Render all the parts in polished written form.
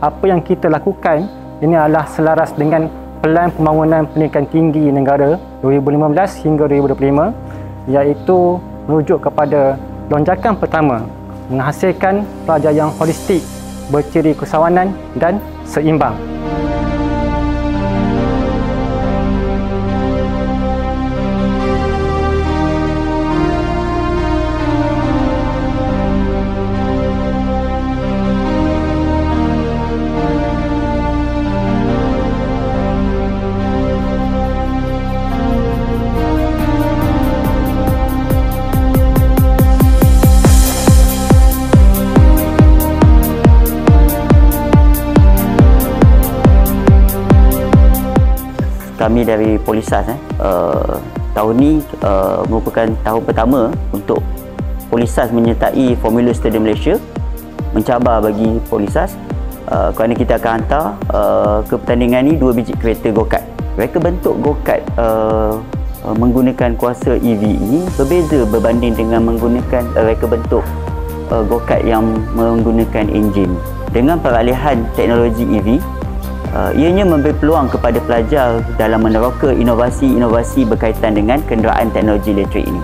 apa yang kita lakukan ini adalah selaras dengan Pelan Pembangunan Pendidikan Tinggi Negara 2015 hingga 2025, iaitu merujuk kepada lonjakan pertama menghasilkan pelajar yang holistik, berciri keusahawanan dan seimbang. Kami dari Polisas tahun ini merupakan tahun pertama untuk Polisas menyertai Formula Stadium Malaysia, mencabar bagi Polisas kerana kita akan hantar ke pertandingan ini 2 biji kereta go-kart. Reka bentuk go-kart menggunakan kuasa EV ini berbeza berbanding dengan menggunakan reka bentuk go-kart yang menggunakan enjin. Dengan peralihan teknologi EV, ianya memberi peluang kepada pelajar dalam meneroka inovasi-inovasi berkaitan dengan kenderaan teknologi elektrik ini.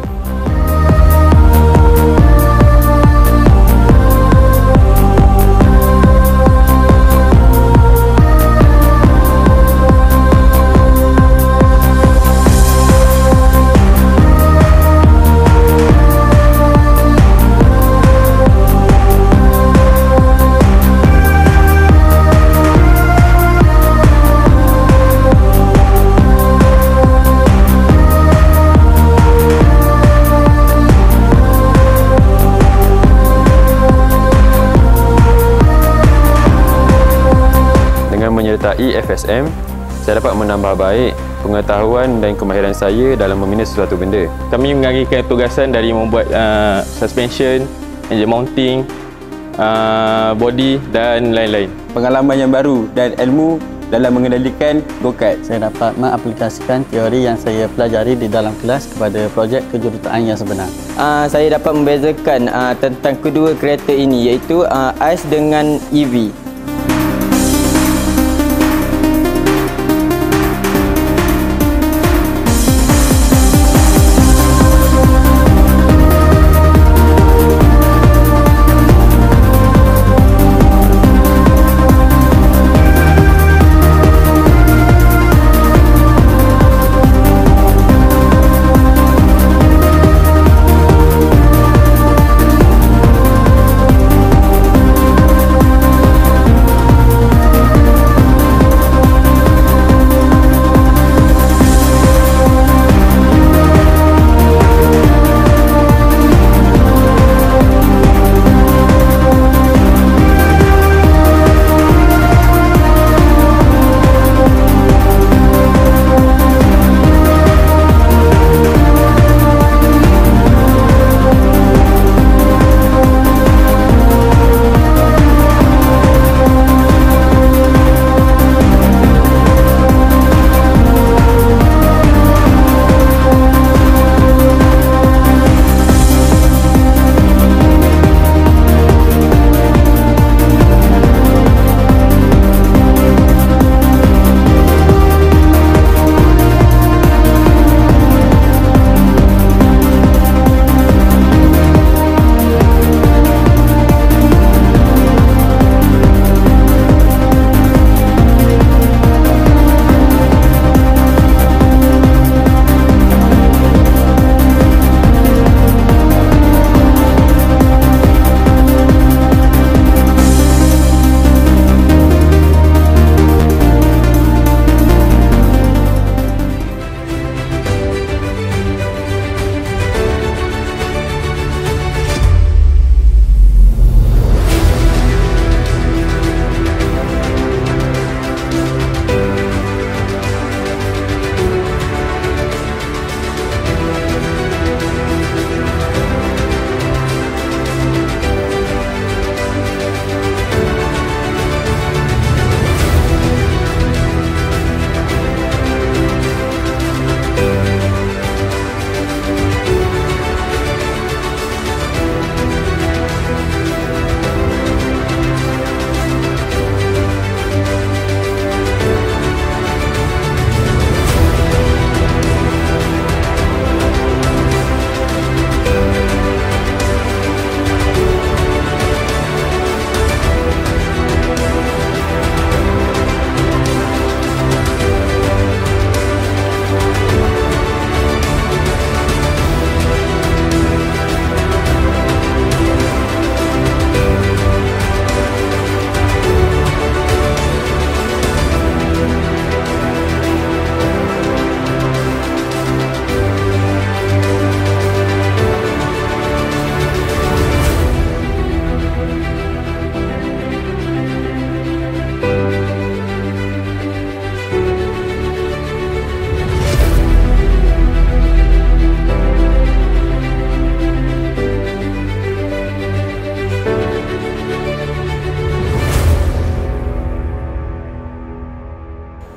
Menyertai FSM, saya dapat menambah baik pengetahuan dan kemahiran saya dalam membina sesuatu benda. Kami mengagihkan tugasan dari membuat suspension, engine mounting, body dan lain-lain. Pengalaman yang baru dan ilmu dalam mengendalikan go-kart. Saya dapat mengaplikasikan teori yang saya pelajari di dalam kelas kepada projek kejuruteraan yang sebenar. Saya dapat membezakan tentang kedua kereta ini, iaitu ICE dengan EV.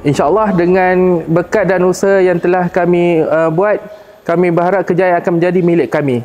InsyaAllah dengan berkat dan usaha yang telah kami buat, kami berharap kejayaan akan menjadi milik kami.